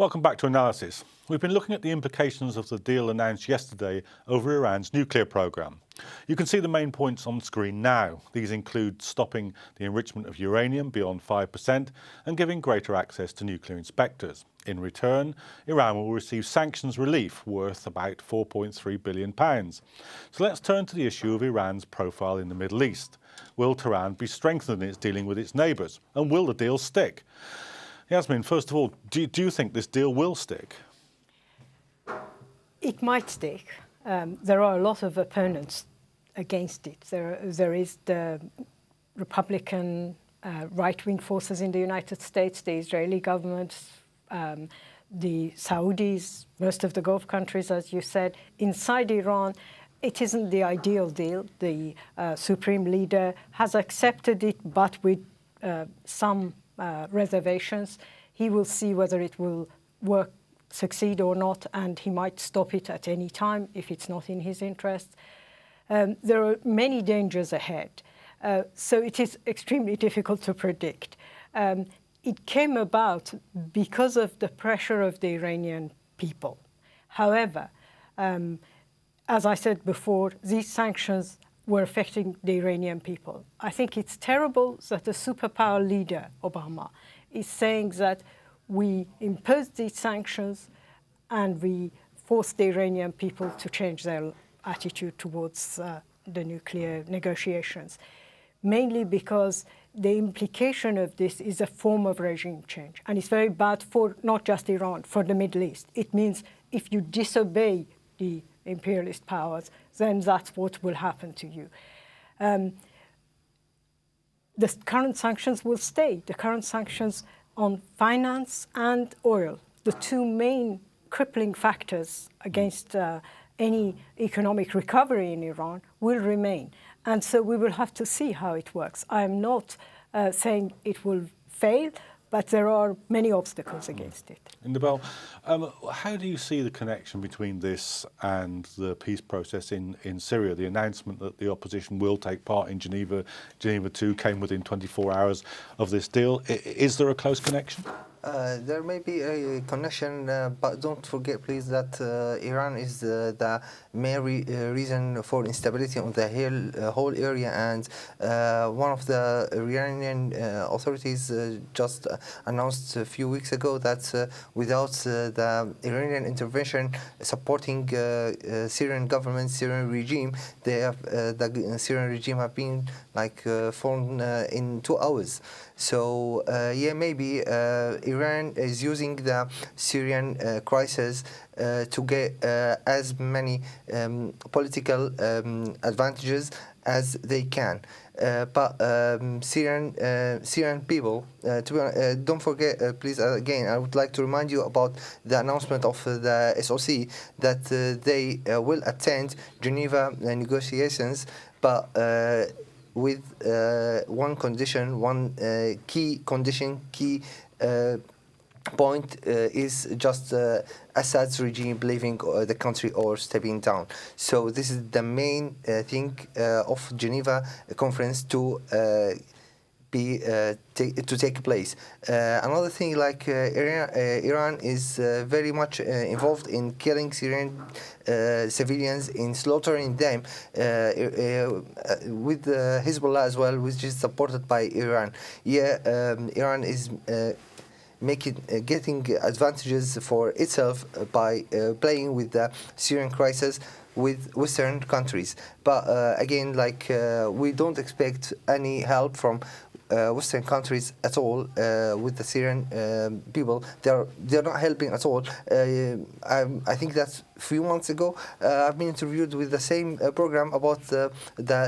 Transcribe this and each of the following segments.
Welcome back to Analysis. We've been looking at the implications of the deal announced yesterday over Iran's nuclear programme. You can see the main points on screen now. These include stopping the enrichment of uranium beyond 5% and giving greater access to nuclear inspectors. In return, Iran will receive sanctions relief worth about £4.3 billion. So let's turn to the issue of Iran's profile in the Middle East. Will Tehran be strengthened in its dealing with its neighbours? And will the deal stick? Yasmine, first of all, do you think this deal will stick? It might stick. There are a lot of opponents against it. There is the Republican right-wing forces in the United States, the Israeli government, the Saudis, most of the Gulf countries, as you said. Inside Iran, it isn't the ideal deal. The supreme leader has accepted it, but with some reservations. He will see whether it will succeed or not, and he might stop it at any time if it's not in his interest. There are many dangers ahead, so it is extremely difficult to predict. It came about because of the pressure of the Iranian people. However, as I said before, these sanctions were affecting the Iranian people. I think it's terrible that the superpower leader, Obama, is saying that we imposed these sanctions and we forced the Iranian people to change their attitude towards the nuclear negotiations, mainly because the implication of this is a form of regime change. And it's very bad for not just Iran, for the Middle East. It means if you disobey the imperialist powers, then that's what will happen to you. The current sanctions will stay. The current sanctions on finance and oil, the two main crippling factors against any economic recovery in Iran, will remain. And so we will have to see how it works. I am not saying it will fail, but there are many obstacles against it. Nebal, how do you see the connection between this and the peace process in Syria? The announcement that the opposition will take part in Geneva 2 came within 24 hours of this deal. Is there a close connection? There may be a connection, but don't forget, please, that Iran is the main reason for instability on the whole area. And one of the Iranian authorities just announced a few weeks ago that without the Iranian intervention supporting Syrian government, Syrian regime, the Syrian regime have been fallen in 2 hours. So yeah, maybe Iran is using the Syrian crisis to get as many political advantages as they can. But Syrian people, don't forget, please, again, I would like to remind you about the announcement of the SOC that they will attend Geneva negotiations, but with one condition, one key point is just Assad's regime leaving the country or stepping down. So this is the main thing of Geneva conference to take place. Another thing, Iran is very much involved in killing Syrian civilians, in slaughtering them with Hezbollah as well, which is supported by Iran. Yeah, Iran is getting advantages for itself by playing with the Syrian crisis with Western countries. But again, we don't expect any help from Western countries at all with the Syrian people. They're not helping at all. I think that a few months ago I've been interviewed with the same program about the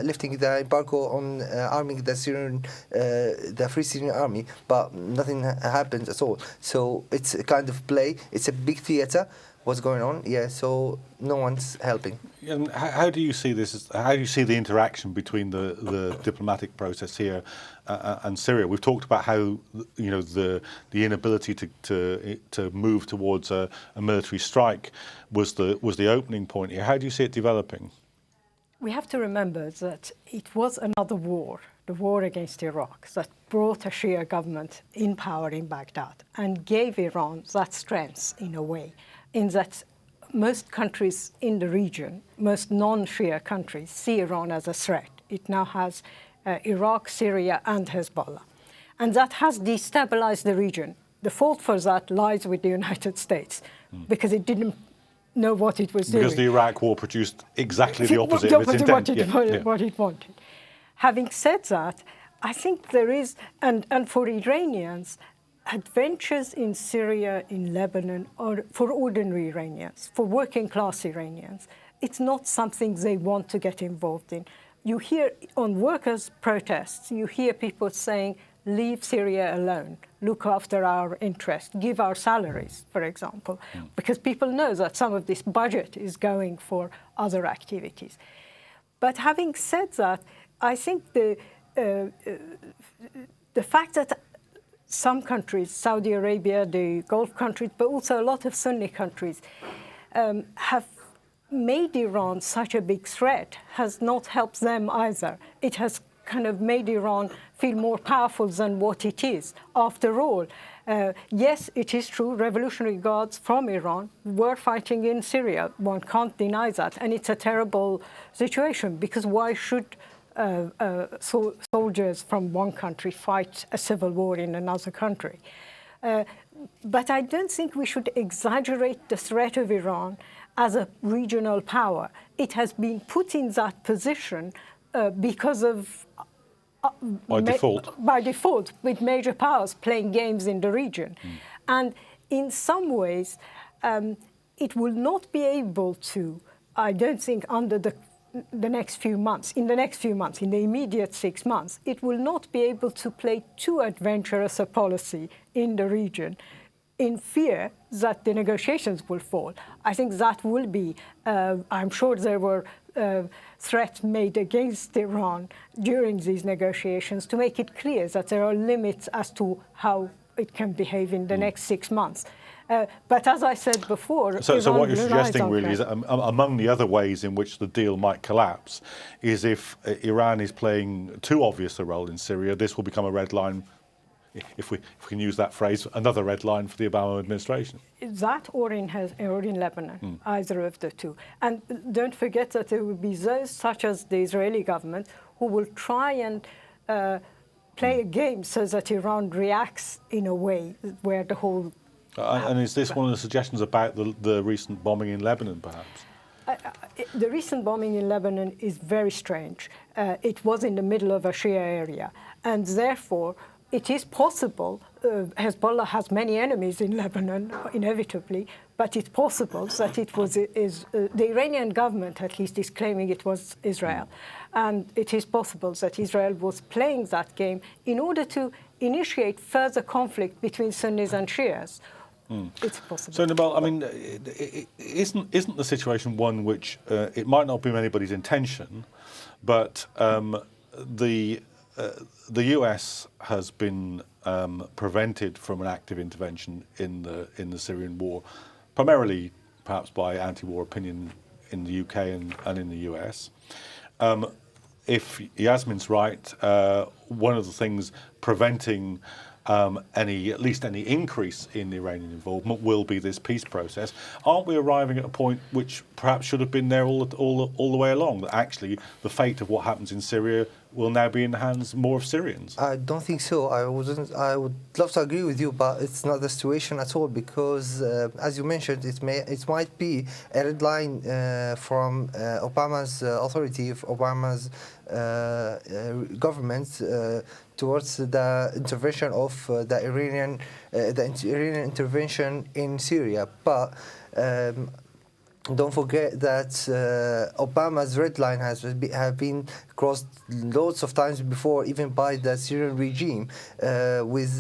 lifting the embargo on arming the Syrian, the Free Syrian Army, but nothing happened at all. So it's a kind of play. It's a big theater. What's going on? Yeah, so no one's helping. And how do you see this? How do you see the interaction between the diplomatic process here and Syria? We've talked about how the inability to move towards a military strike was the opening point here. How do you see it developing? We have to remember that it was another war, the war against Iraq, that brought a Shia government in power in Baghdad and gave Iran that strength in a way, in that most countries in the region, most non-Shia countries, see Iran as a threat. It now has Iraq, Syria, and Hezbollah. And that has destabilized the region. The fault for that lies with the United States, because it didn't know what it was doing. Because the Iraq war produced exactly the opposite of its intent. What it wanted. Having said that, I think there is, and for Iranians, adventures in Syria, in Lebanon, or for ordinary Iranians, for working class Iranians, it's not something they want to get involved in. You hear on workers' protests, you hear people saying, leave Syria alone, look after our interests, give our salaries, for example, because people know that some of this budget is going for other activities. But having said that, I think the fact that some countries, Saudi Arabia, the Gulf countries, but also a lot of Sunni countries, have made Iran such a big threat has not helped them either. It has kind of made Iran feel more powerful than what it is. After all, yes, it is true, Revolutionary Guards from Iran were fighting in Syria. One can't deny that. And it's a terrible situation, because why should soldiers from one country fight a civil war in another country? But I don't think we should exaggerate the threat of Iran as a regional power. It has been put in that position because of by default, with major powers playing games in the region. And in some ways, it will not be able to, I don't think, under the next few months, in the immediate 6 months, it will not be able to play too adventurous a policy in the region in fear that the negotiations will fall. I think that will be, I'm sure there were threats made against Iran during these negotiations to make it clear that there are limits as to how it can behave in the next 6 months. But as I said before... So what you're suggesting really is that among the other ways in which the deal might collapse is if Iran is playing too obvious a role in Syria, this will become a red line, if we can use that phrase, another red line for the Obama administration. That or in Lebanon, either of the two. And don't forget that there will be those, such as the Israeli government, who will try and play a game so that Iran reacts in a way where the whole... and is this one of the suggestions about the recent bombing in Lebanon, perhaps? The recent bombing in Lebanon is very strange. It was in the middle of a Shia area, and therefore it is possible, Hezbollah has many enemies in Lebanon, inevitably, but it's possible that it was, the Iranian government at least is claiming it was Israel. And it is possible that Israel was playing that game in order to initiate further conflict between Sunnis and Shias. It's possible. So, Nebal, I mean, isn't the situation one which it might not be anybody's intention, but the US has been prevented from an active intervention in the Syrian war, primarily perhaps by anti-war opinion in the UK and in the US. If Yasmine's right, one of the things preventing at least any increase in the Iranian involvement will be this peace process. Aren't we arriving at a point which perhaps should have been there all the way along, that actually the fate of what happens in Syria will now be in the hands more of Syrians? I don't think so. I would love to agree with you, but it's not the situation at all, because as you mentioned, it might be a red line from Obama's authority, Obama's government towards the intervention of the Iranian intervention in Syria. But don't forget that Obama's red line have been crossed loads of times before, even by the Syrian regime, with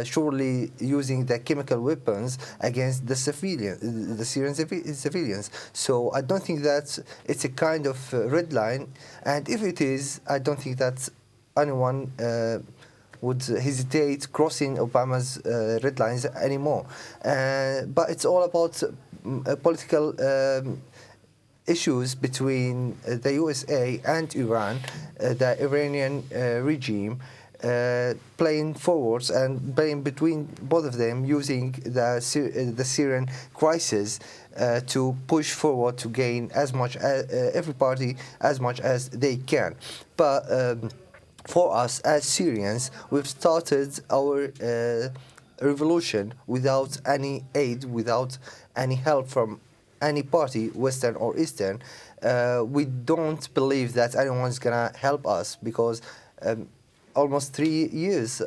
surely using the chemical weapons against the Syrian civilians. So I don't think that it's a kind of red line, and if it is, I don't think that anyone would hesitate crossing Obama's red lines anymore. But it's all about political issues between the USA and Iran, the Iranian regime, playing forwards and playing between both of them, using the Syrian crisis to push forward to gain as much every party as much as they can. But for us as Syrians, we've started our revolution without any aid, without any help from any party, Western or Eastern. We don't believe that anyone's gonna help us, because almost 3 years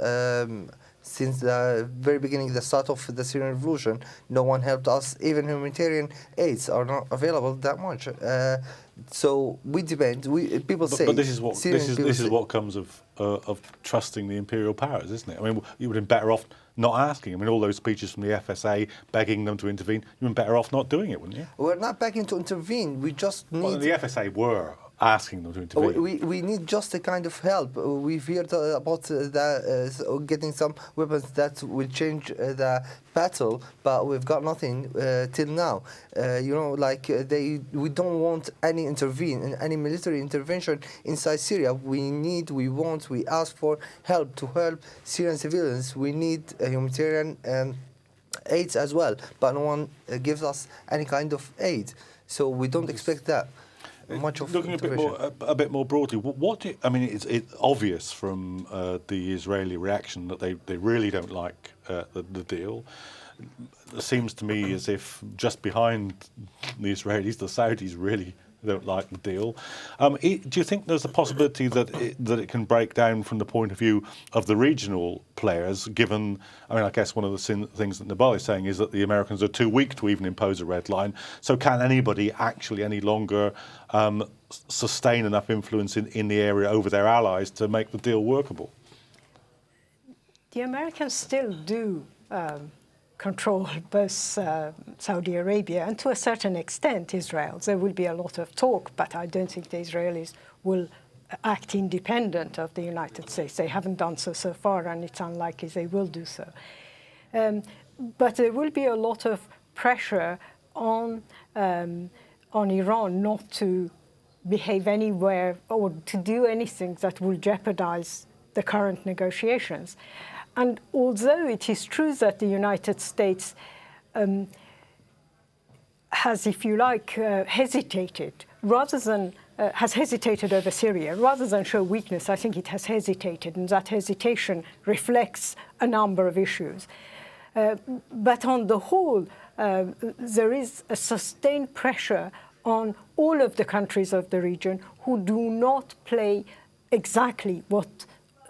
since the very beginning, the start of the Syrian revolution, no one helped us. Even humanitarian aids are not available that much. So we depend. People say. But this is what comes of trusting the imperial powers, isn't it? I mean, you would have been better off not asking. I mean, all those speeches from the FSA begging them to intervene, you'd been better off not doing it, wouldn't you? We're not begging to intervene. We just need. Well, the FSA were asking them to intervene. We need just a kind of help. We've heard about getting some weapons that will change the battle, but we've got nothing till now. We don't want any military intervention inside Syria. We ask for help to help Syrian civilians. We need humanitarian aids as well, but no one gives us any kind of aid. So we don't expect that. Looking a bit more broadly, it's obvious from the Israeli reaction that they really don't like the deal. It seems to me as if just behind the Israelis, the Saudis really don't like the deal. Do you think there's a possibility that it can break down from the point of view of the regional players, given, I guess one of the things that Nebal is saying is that the Americans are too weak to even impose a red line. So can anybody actually any longer sustain enough influence in the area over their allies to make the deal workable? The Americans still do control both Saudi Arabia and to a certain extent Israel. There will be a lot of talk, but I don't think the Israelis will act independent of the United States. They haven't done so far, and it's unlikely they will do so. But there will be a lot of pressure on Iran not to behave anywhere or to do anything that will jeopardize the current negotiations. And although it is true that the United States has, if you like, hesitated, has hesitated over Syria, rather than show weakness, I think it has hesitated, and that hesitation reflects a number of issues. But on the whole, there is a sustained pressure on all of the countries of the region who do not play exactly what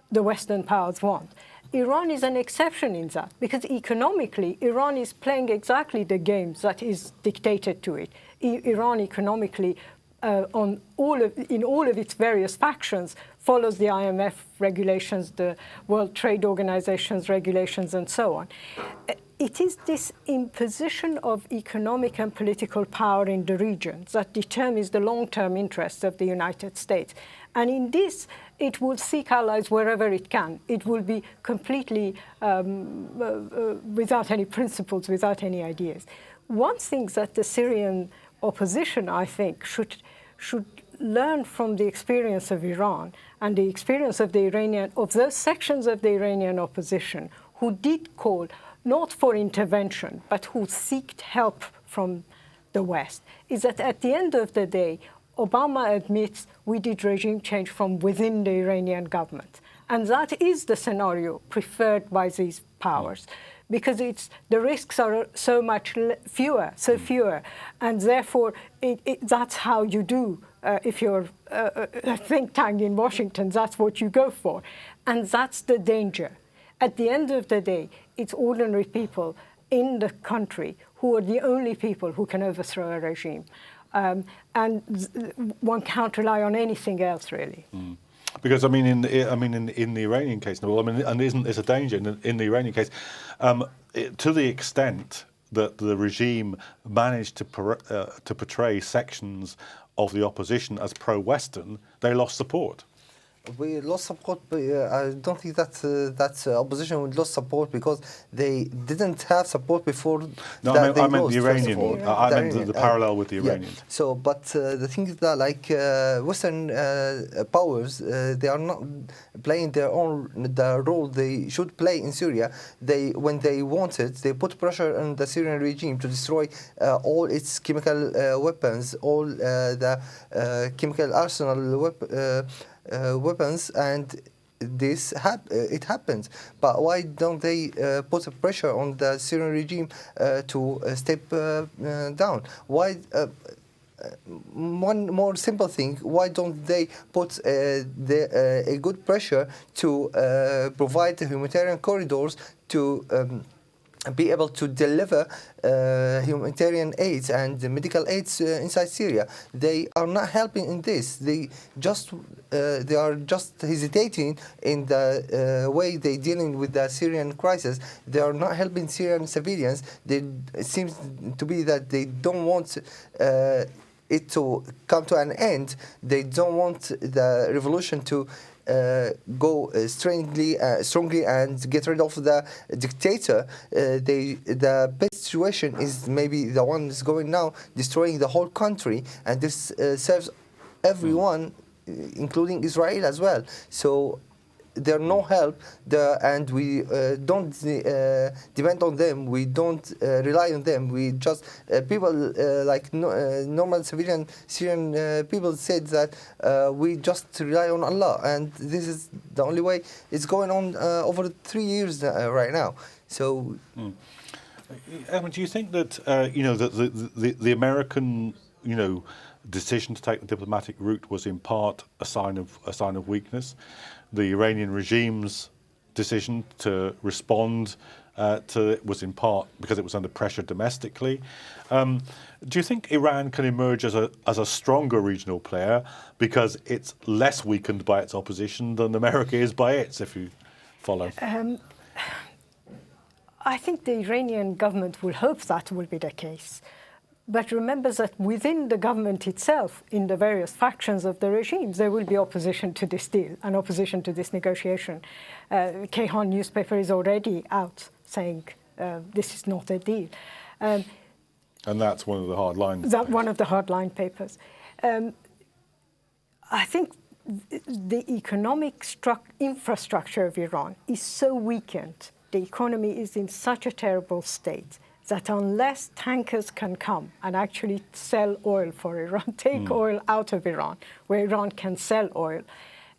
the Western powers want. Iran is an exception in that, because economically, Iran is playing exactly the games that is dictated to it. Iran economically, in all of its various factions, follows the IMF regulations, the World Trade Organization's regulations, and so on. It is this imposition of economic and political power in the region that determines the long-term interests of the United States. And in this, it will seek allies wherever it can. It will be completely without any principles, without any ideas. One thing that the Syrian opposition, I think, should learn from the experience of Iran and the experience of those sections of the Iranian opposition who did call not for intervention, but who sought help from the West, is that at the end of the day, Obama admits we did regime change from within the Iranian government. And that is the scenario preferred by these powers, because the risks are so much fewer, and therefore that's how you do. If you're a think tank in Washington, that's what you go for. And that's the danger. At the end of the day, it's ordinary people in the country who are the only people who can overthrow a regime. And one can't rely on anything else, really. Mm. Because in the Iranian case, and isn't this a danger in the Iranian case? To the extent that the regime managed to portray sections of the opposition as pro-Western, they lost support. We lost support, but I don't think that opposition would lose support because they didn't have support before. No, I meant the Iranian. I meant the parallel with the Iranians. Yeah. So, but the thing is that like Western powers, they are not playing the role they should play in Syria. When they wanted, they put pressure on the Syrian regime to destroy all its chemical weapons, all the chemical arsenal weapons, and it happened. But why don't they put a pressure on the Syrian regime to step down? Why? One more simple thing: why don't they put a good pressure to provide humanitarian corridors to be able to deliver humanitarian aids and medical aids inside Syria? They are not helping in this. They are just hesitating in the way they dealing with the Syrian crisis. They are not helping Syrian civilians. It seems to be that they don't want it to come to an end. They don't want the revolution to go strongly and get rid of the dictator. The best situation is maybe the one that's going now, destroying the whole country, and this serves everyone, including Israel as well. So they're no help, and we don't depend on them. We don't rely on them. We just people like normal civilian Syrian people said that we just rely on Allah, and this is the only way it's going on over 3 years right now. So, Edmund, do you think that that the American decision to take the diplomatic route was in part a sign of weakness? The Iranian regime's decision to respond to it was in part because it was under pressure domestically. Do you think Iran can emerge as a stronger regional player because it's less weakened by its opposition than America is by its, if you follow? I think the Iranian government will hope that will be the case. But remember that within the government itself, in the various factions of the regimes, there will be opposition to this deal and opposition to this negotiation. Kayhan newspaper is already out saying this is not a deal. And that's one of the hardline papers. One of the hardline papers. I think the economic infrastructure of Iran is so weakened, the economy is in such a terrible state, that unless tankers can come and actually sell oil for Iran, take oil out of Iran, where Iran can sell oil,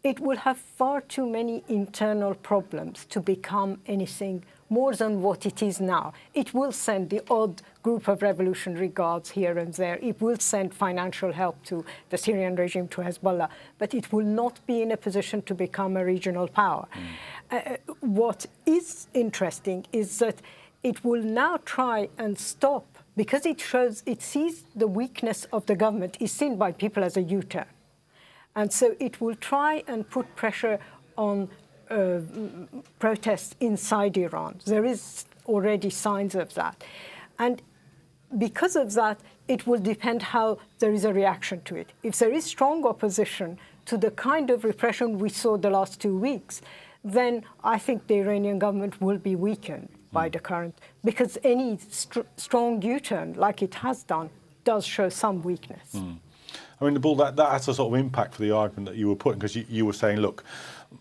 it will have far too many internal problems to become anything more than what it is now. It will send the odd group of revolutionary guards here and there. It will send financial help to the Syrian regime, to Hezbollah, but it will not be in a position to become a regional power. What is interesting is that it will now try and stop, because it sees the weakness of the government is seen by people as a U-turn. And so it will try and put pressure on protests inside Iran. There is already signs of that. And because of that, it will depend how there is a reaction to it. If there is strong opposition to the kind of repression we saw the last 2 weeks, then I think the Iranian government will be weakened by the current, because any strong U-turn, like it has done, does show some weakness. I mean, Nebal, that has a sort of impact for the argument that you were putting, because you were saying, look,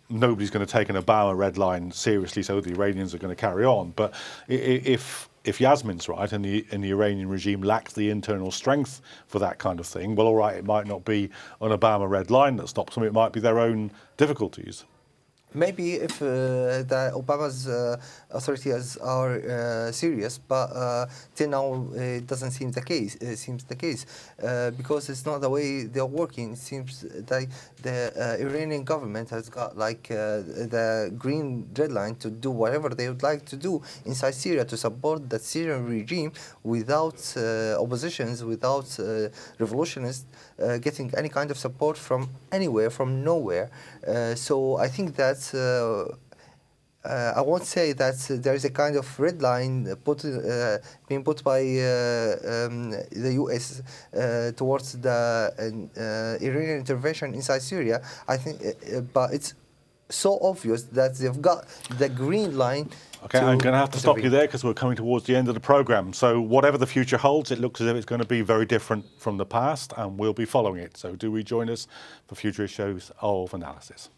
nobody's going to take an Obama red line seriously, so the Iranians are going to carry on. But if Yasmine's right and the Iranian regime lacks the internal strength for that kind of thing, well, all right, it might not be an Obama red line that stops them, it might be their own difficulties. Maybe if the Obama's authorities are serious, but till now it doesn't seem the case. It seems the case because it's not the way they're working. It seems that the Iranian government has got like the green red line to do whatever they would like to do inside Syria to support the Syrian regime without oppositions, without revolutionists getting any kind of support from anywhere, from nowhere. So I think that I won't say that there is a kind of red line being put by the U.S. Towards the Iranian intervention inside Syria. I think, but it's so obvious that they've got the green line. Okay, I'm going to have to stop you there because we're coming towards the end of the programme. So whatever the future holds, it looks as if it's going to be very different from the past, and we'll be following it. So do rejoin us for future shows of analysis.